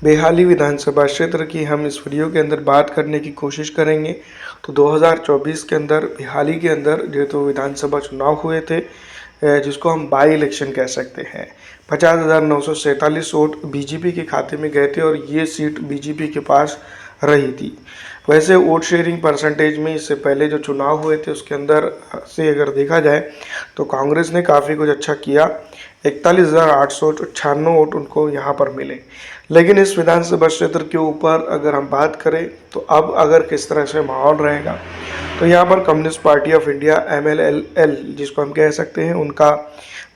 बेहाली विधानसभा क्षेत्र की हम इस वीडियो के अंदर बात करने की कोशिश करेंगे। तो 2024 के अंदर बेहाली के अंदर जो तो विधानसभा चुनाव हुए थे, जिसको हम बाई इलेक्शन कह सकते हैं। 50,947 वोट बीजेपी के खाते में गए थे और ये सीट बीजेपी के पास रही थी। वैसे वोट शेयरिंग परसेंटेज में इससे पहले जो चुनाव हुए थे उसके अंदर से अगर देखा जाए तो कांग्रेस ने काफ़ी कुछ अच्छा किया। 41,896 वोट उनको यहाँ पर मिले। लेकिन इस विधानसभा क्षेत्र के ऊपर अगर हम बात करें तो अब अगर किस तरह से माहौल रहेगा, तो यहाँ पर communist party of India MLL जिसको हम कह सकते हैं, उनका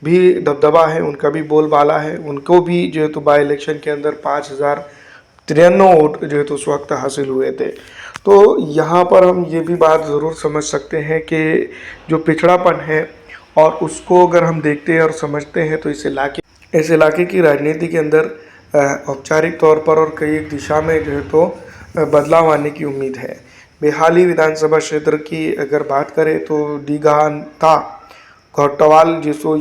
भी दबदबा है, उनका भी बोलबाला है। उनको भी जो है तो बाई इलेक्शन के अंदर 5,093 वोट जो है तो उस वक्त हासिल हुए थे। तो यहाँ पर हम ये भी बात ज़रूर समझ सकते हैं कि जो पिछड़ापन है और उसको अगर हम देखते हैं और समझते हैं तो इस इलाके की राजनीति के अंदर औपचारिक तौर पर और कई एक दिशा में जो है तो बदलाव आने की उम्मीद है। बेहाली विधानसभा क्षेत्र की अगर बात करें तो दिगांता घोटवाल जिसको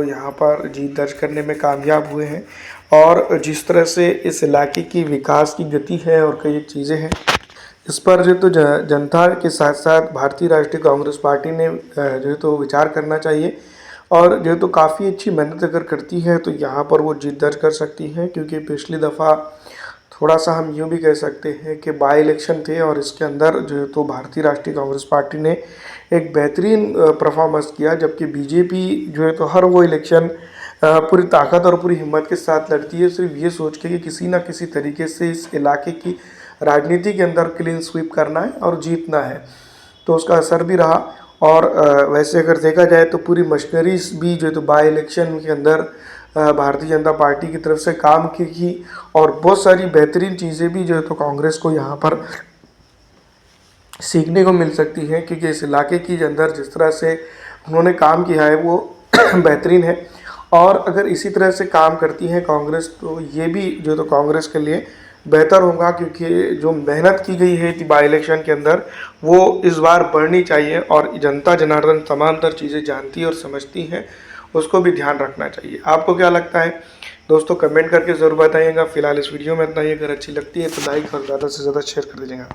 यहाँ पर जीत दर्ज करने में कामयाब हुए हैं। और जिस तरह से इस इलाके की विकास की गति है और कई चीज़ें हैं, इस पर जो तो जनता के साथ साथ भारतीय राष्ट्रीय कांग्रेस पार्टी ने जो है तो विचार करना चाहिए। और जो तो काफ़ी अच्छी मेहनत अगर करती है तो यहाँ पर वो जीत दर्ज कर सकती है, क्योंकि पिछली दफ़ा थोड़ा सा हम यूँ भी कह सकते हैं कि बाई इलेक्शन थे और इसके अंदर जो है तो भारतीय राष्ट्रीय कांग्रेस पार्टी ने एक बेहतरीन परफॉर्मेंस किया, जबकि बीजेपी जो है तो हर वो इलेक्शन पूरी ताकत और पूरी हिम्मत के साथ लड़ती है, सिर्फ ये सोच के कि किसी ना किसी तरीके से इस इलाके की राजनीति के अंदर क्लीन स्वीप करना है और जीतना है। तो उसका असर भी रहा। और वैसे अगर देखा जाए तो पूरी मशीनरी भी जो है तो बाई इलेक्शन के अंदर भारतीय जनता पार्टी की तरफ से काम की और बहुत सारी बेहतरीन चीज़ें भी जो है तो कांग्रेस को यहाँ पर सीखने को मिल सकती हैं, क्योंकि इस इलाके की अंदर जिस तरह से उन्होंने काम किया है वो बेहतरीन है। और अगर इसी तरह से काम करती है कांग्रेस तो ये भी जो तो कांग्रेस के लिए बेहतर होगा, क्योंकि जो मेहनत की गई है बाई इलेक्शन के अंदर वो इस बार बढ़नी चाहिए। और जनता जनार्दन तमाम तर चीज़ें जानती और समझती हैं, उसको भी ध्यान रखना चाहिए। आपको क्या लगता है दोस्तों, कमेंट करके ज़रूर बताइएगा। फिलहाल इस वीडियो में इतना ही। अगर अच्छी लगती है तो लाइक और ज़्यादा से ज़्यादा शेयर कर दीजिएगा।